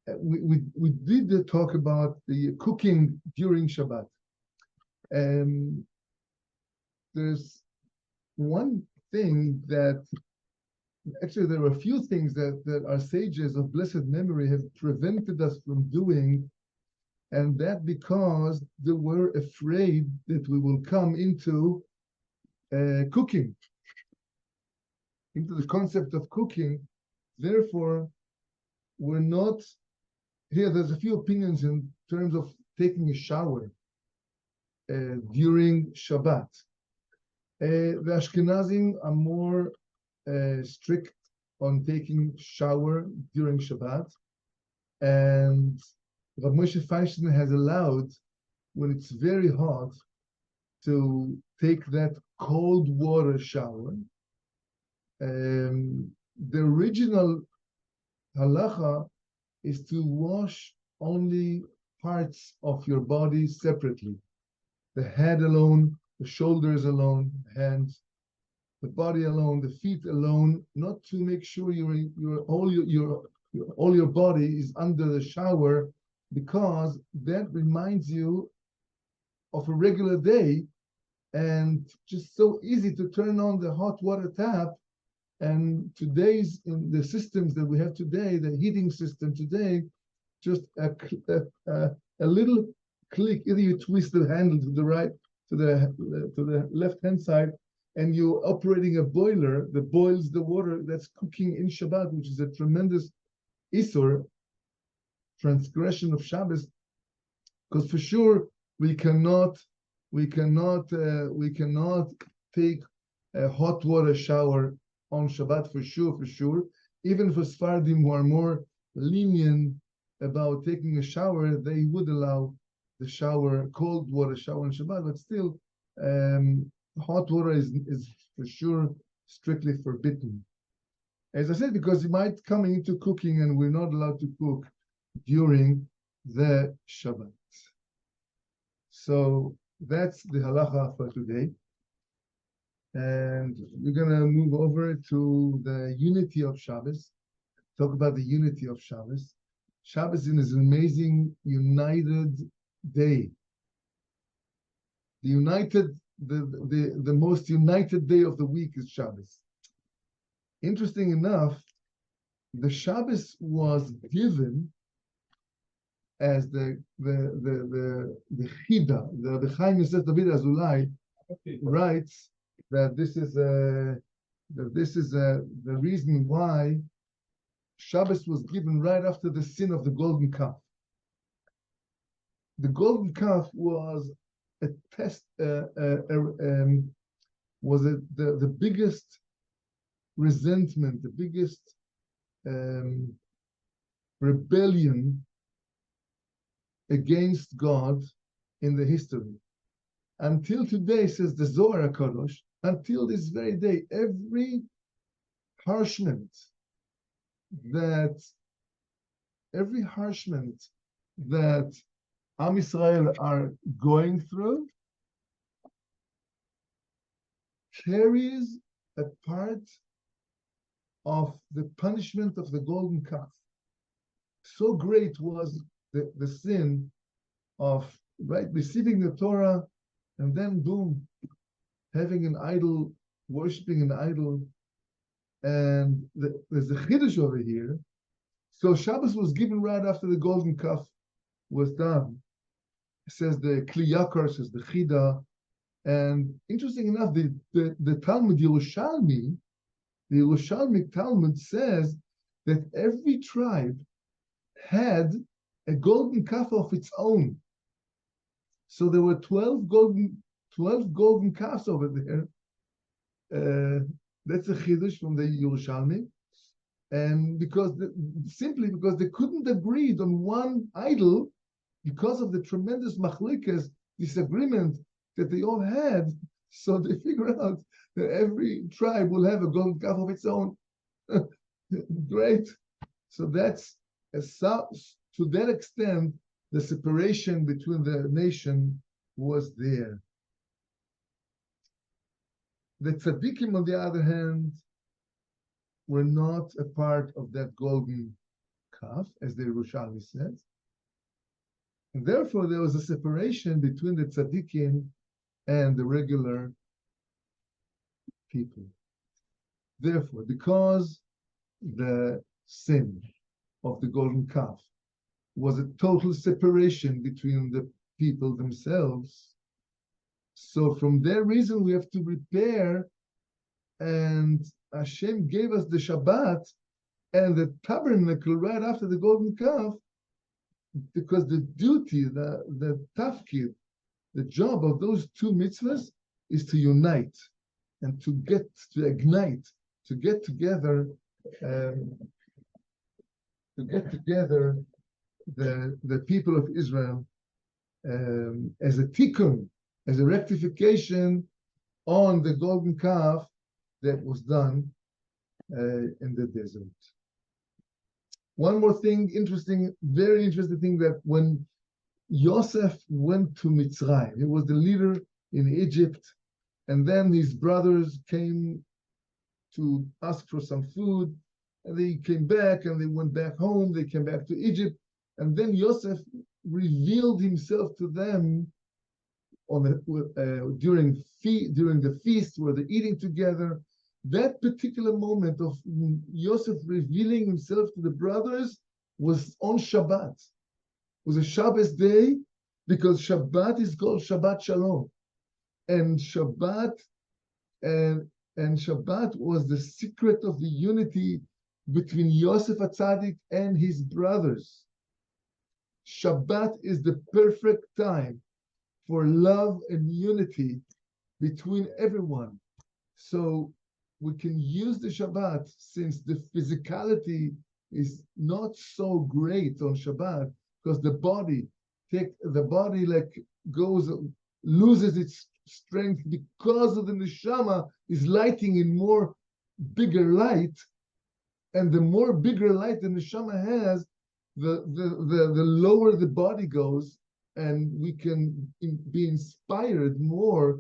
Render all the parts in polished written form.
we did talk about the cooking during Shabbat. There's one thing that actually there are a few things that our sages of blessed memory have prevented us from doing, and that because they were afraid that we will come into cooking, into the concept of cooking. Therefore, we're not here. There's a few opinions in terms of taking a shower during Shabbat. The Ashkenazim are more strict on taking shower during Shabbat, and Rabbi Moshe Feinstein has allowed, when it's very hot, to take that cold water shower. The original halacha is to wash only parts of your body separately. The head alone, the shoulders alone, hands, the body alone, the feet alone, not to make sure all your body is under the shower, because that reminds you of a regular day, and just so easy to turn on the hot water tap. And today's, in the systems that we have today, the heating system today, just a little click, either you twist the handle to the right, to the left hand side, and you're operating a boiler that boils the water that's cooking in Shabbat, which is a tremendous isur, transgression of Shabbos, because for sure we cannot take a hot water shower on Shabbat, for sure. Even for Sephardim who are more lenient about taking a shower, they would allow the shower, cold water shower on Shabbat, but still, hot water is for sure strictly forbidden. As I said, because it might come into cooking, and we're not allowed to cook during the Shabbat. So that's the halacha for today. And we're going to move over to the unity of Shabbos, talk about the unity of Shabbos. Shabbos is an amazing, united day. The most united day of the week is Shabbos. Interesting enough, the Shabbos was given as the Chida. The Chaim Yosef David Azulai writes that this is the reason why Shabbos was given right after the sin of the golden calf. The golden calf was a test, was the biggest resentment, the biggest rebellion against God in the history. Until today, says the Zohar HaKadosh, until this very day, every harshment that Am Yisrael are going through carries a part of the punishment of the golden calf. So great was the sin of receiving the Torah and then boom, having an idol, worshiping an idol. And there's a chiddush over here. So Shabbos was given right after the golden calf was done. It says the Kli Yakar, says the Chida. And interesting enough, the Talmud Yerushalmi, the Yerushalmi Talmud says that every tribe had a golden calf of its own. So there were 12 golden calves over there. That's a chiddush from the Yerushalmi. And simply because they couldn't agree on one idol, because of the tremendous machlikas, disagreement that they all had, so they figured out that every tribe will have a golden calf of its own. Great. So that's to that extent, the separation between the nation was there. The tzaddikim, on the other hand, were not a part of that golden Kaf, as the Yerushalmi says. And therefore, there was a separation between the tzaddikim and the regular people. Therefore, because the sin of the golden calf was a total separation between the people themselves, so from their reason we have to repair, and Hashem gave us the Shabbat and the tabernacle right after the golden calf, because the duty, the tafkid, the job of those two mitzvahs is to unite and to ignite, to get together, the people of Israel as a tikkun, as a rectification on the golden calf that was done in the desert. One more thing, very interesting thing, that when Yosef went to Mitzrayim, he was the leader in Egypt, and then his brothers came to ask for some food, and they came back, and they went back home, they came back to Egypt, and then Yosef revealed himself to them during the feast where they're eating together. That particular moment of Yosef revealing himself to the brothers was on Shabbat. It was a Shabbos day, because Shabbat is called Shabbat Shalom, and Shabbat was the secret of the unity between Yosef HaTzadik and his brothers. Shabbat is the perfect time for love and unity between everyone. So we can use the Shabbat, since the physicality is not so great on Shabbat, because the body loses its strength because of the neshama is lighting in more bigger light, and the more bigger light the neshama has, the lower the body goes, and we can be inspired more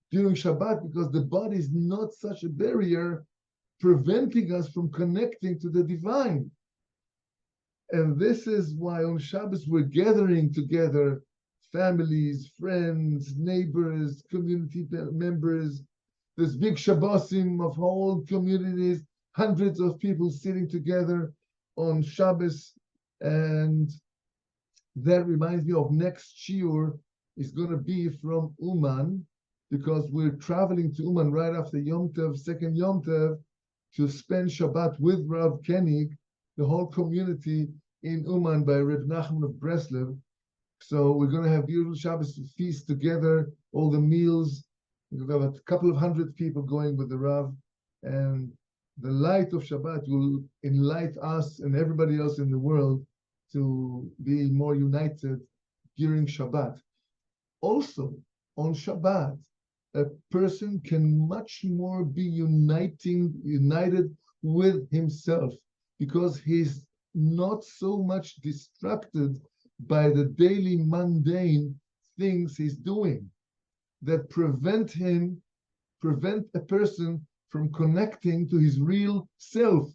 during Shabbat, because the body is not such a barrier preventing us from connecting to the divine. And this is why on Shabbos we're gathering together, families, friends, neighbors, community members. There's big Shabbosim of whole communities, hundreds of people sitting together on Shabbos. And that reminds me of next shiur is going to be from Uman, because we're traveling to Uman right after Yom Tov, second Yom Tov, to spend Shabbat with Rav Koenig, the whole community in Uman by Reb Nachal of Breslev. So we're going to have beautiful Shabbos feast together, all the meals. We've got a couple of hundred people going with the Rav, and the light of Shabbat will enlighten us and everybody else in the world to be more united during Shabbat. Also, on Shabbat, a person can much more be united with himself, because he's not so much distracted by the daily mundane things he's doing that prevent a person from connecting to his real self.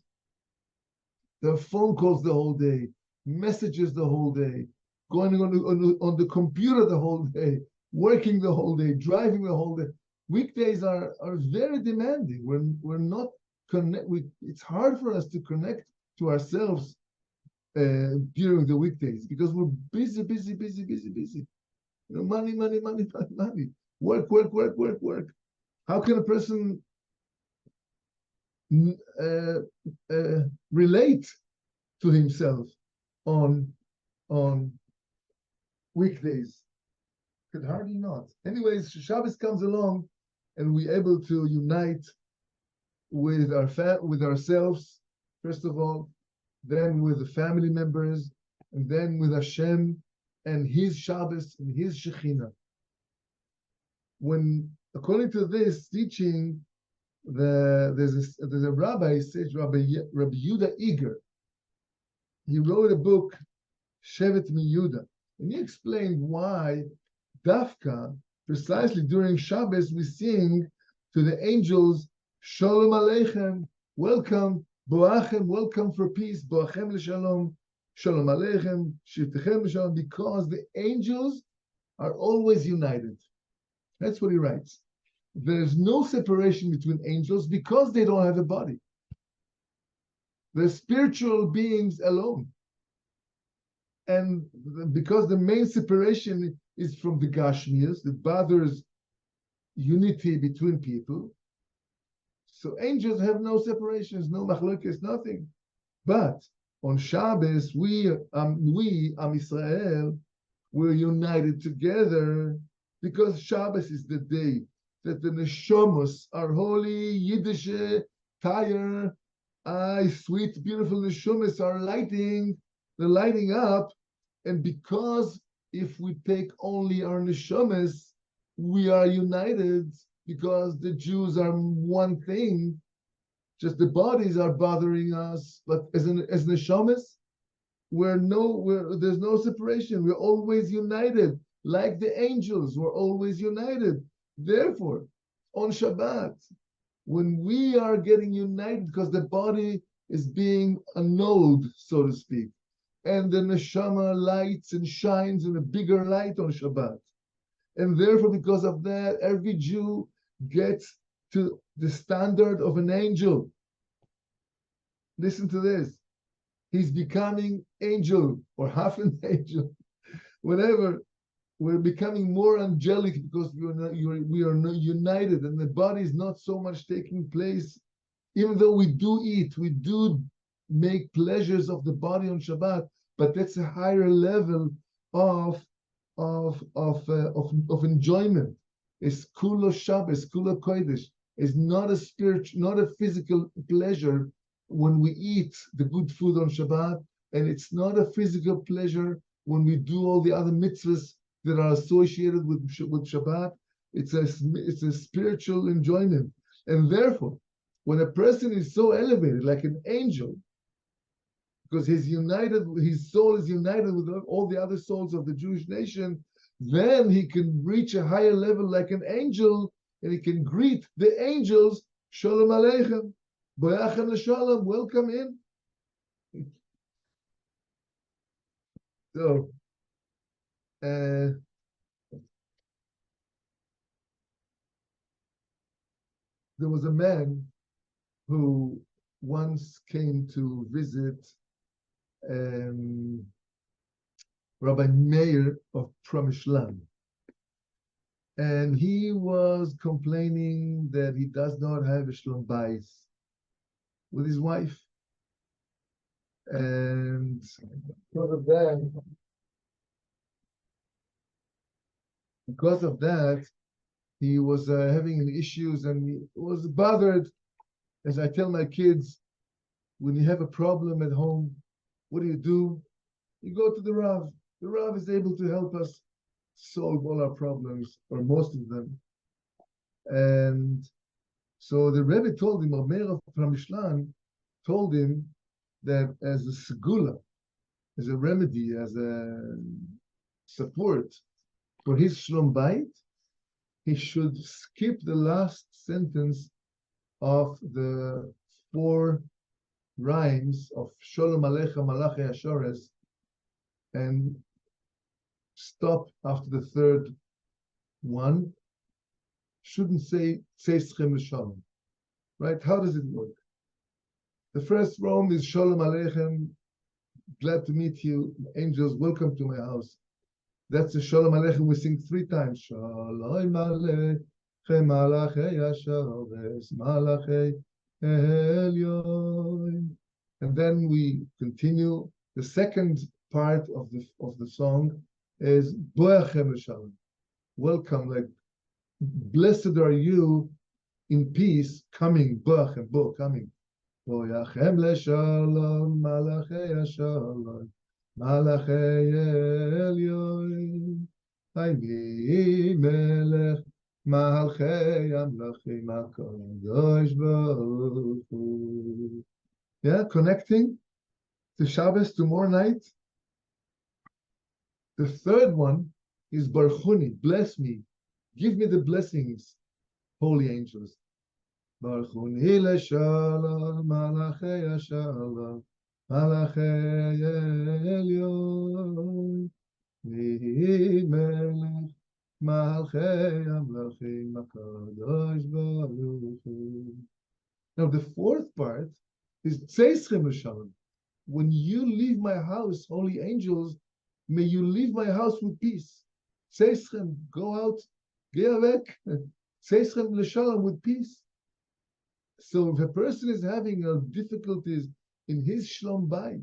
There are phone calls the whole day, messages the whole day, going on the computer the whole day, working the whole day, driving the whole day. Weekdays are very demanding. We're not it's hard for us to connect to ourselves during the weekdays, because we're busy. You know, money. Work. How can a person relate to himself on weekdays? Could hardly not. Anyways, Shabbos comes along, and we're able to unite with ourselves, first of all, then with the family members, and then with Hashem and His Shabbos and His Shekhinah. When, according to this teaching, there's a rabbi, says Rabbi Yehuda Eger. He wrote a book, Shevet Yehuda, and he explained why Dafka, precisely during Shabbos, we sing to the angels, Shalom Aleichem, welcome, Boachem, welcome for peace, Boachem l'shalom, Shalom Aleichem, Shivtechem Shalom, because the angels are always united. That's what he writes. There's no separation between angels because they don't have a body. They're spiritual beings alone. And because the main separation is from the Gashmias, that bothers unity between people, so angels have no separations, no machlokes, nothing. But on Shabbos, we, Am Israel, we're united together because Shabbos is the day that the neshamos, our holy Yiddish, tire, sweet, beautiful neshamos are lighting. They're lighting up, and because if we take only our neshamas, we are united because the Jews are one thing. Just the bodies are bothering us, but as neshamas, there's no separation. We're always united, like the angels. We're always united. Therefore, on Shabbat, when we are getting united, because the body is being annulled, so to speak, and the neshama lights and shines in a bigger light on Shabbat. And therefore, because of that, every Jew gets to the standard of an angel. Listen to this. He's becoming angel or half an angel. Whenever we're becoming more angelic because we are not united, and the body is not so much taking place. Even though we do eat, we do make pleasures of the body on Shabbat, but that's a higher level of enjoyment. It's kula Shabbos, kula kodesh. It's not a spiritual, not a physical pleasure when we eat the good food on Shabbat, and it's not a physical pleasure when we do all the other mitzvahs that are associated with Shabbat. It's a spiritual enjoyment, and therefore, when a person is so elevated, like an angel, because his soul is united with all the other souls of the Jewish nation, then he can reach a higher level like an angel, and he can greet the angels, Shalom Aleichem, Boyachem L'Shalom, welcome in. So, there was a man who once came to visit Rabbi Meir of Pramishlan, and he was complaining that he does not have a shlom bayis with his wife, and because of that, he was having issues, and he was bothered. As I tell my kids, when you have a problem at home, what do? You go to the Rav. The Rav is able to help us solve all our problems, or most of them. And so the Rebbe told him, Omer of Pramishlan told him that as a segula, as a remedy, as a support for his shlom bayit, he should skip the last sentence of the 4 rhymes of Shalom Aleichem Malachi Ashores and stop after the 3rd one. Shouldn't say Tzeischem L'Shalom. Right? How does it work? The first rhyme is Shalom Aleichem, glad to meet you, angels, welcome to my house. That's the Shalom Aleichem we sing 3 times. Shalom Aleichem Malachi Ashores Malachi Elyon. And then we continue. The second part of the song is Boyachem L'Shalom. Welcome, like blessed are you in peace, coming, Boyachem, coming. Boyachem L'Shalom, Malachi Shalom, Malachi Elyon, Haymi Melech, Malchei Amlachim HaKadosh Baruch Hu. Yeah, connecting to Shabbos tomorrow night. The third one is Baruchuni, bless me, give me the blessings, holy angels. Baruchuni L'Shalom, Malachei Shalom, Malachei Elyon, Melech Malchei Amlachim HaKadosh Baruch Hu. Now the fourth part is Tzeichem L'Shalom. When you leave my house, holy angels, may you leave my house with peace. Tzeichem, go out, geh weg. Tzeichem L'Shalom, with peace. So if a person is having difficulties in his Shalom Bayit,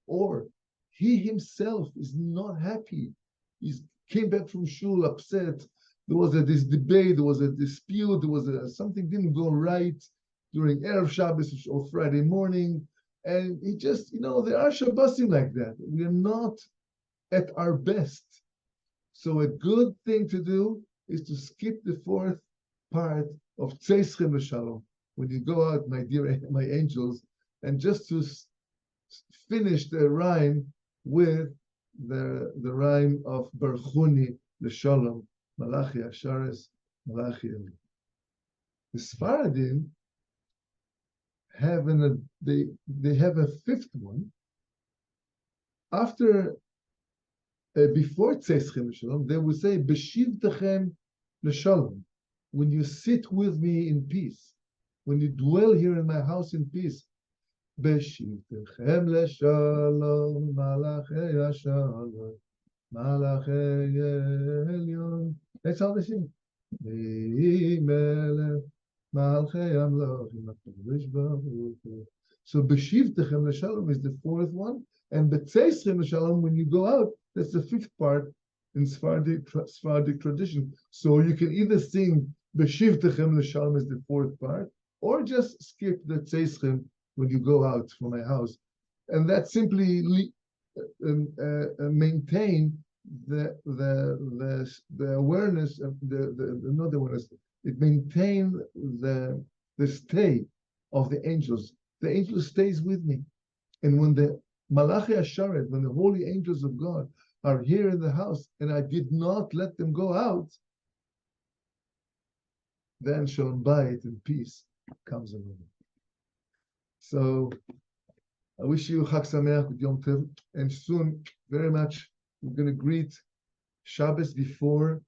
or he himself is not happy, he came back from shul upset, there was this debate, there was a dispute, there was something didn't go right during Erev Shabbos or Friday morning, and he just, there are Shabbosim like that. We are not at our best. So a good thing to do is to skip the fourth part of Tzeichem L'Shalom. When you go out, my angels, and just to finish the rhyme with the rhyme of Barchuni L'Shalom, Malachi Ashares, Malachi Eli. The Sfaradim have they have a fifth one. After before Tzeichem L'Shalom, they would say Beshivtechem L'Shalom. When you sit with me in peace, when you dwell here in my house in peace, Beshivtechem L'Shalom, Malachei Ashalom, Malachei Elyon. That's how they sing. So Beshivtechem L'Shalom is the fourth one, and B'Tzeichem L'Shalom, when you go out, that's the fifth part in Sephardic tradition. So you can either sing Beshivtechem L'Shalom as the fourth part, or just skip the Tzeichem when you go out from my house, and that simply maintain the awareness of not the awareness. It maintains the stay of the angels. The angel stays with me, and when the Malachi Asharet, when the holy angels of God are here in the house, and I did not let them go out, then Shalom Bayit and peace comes along. So I wish you Chag Sameach with Yom Tov, and soon, very much, we're going to greet Shabbos before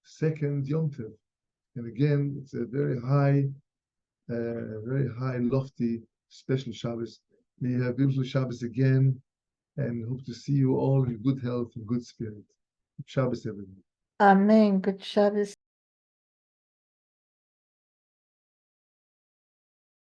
second Yom Tov. And again, it's a very high, lofty, special Shabbos. May you have beautiful Shabbos again, and hope to see you all in good health and good spirit. Shabbos, everyone. Amen. Good Shabbos.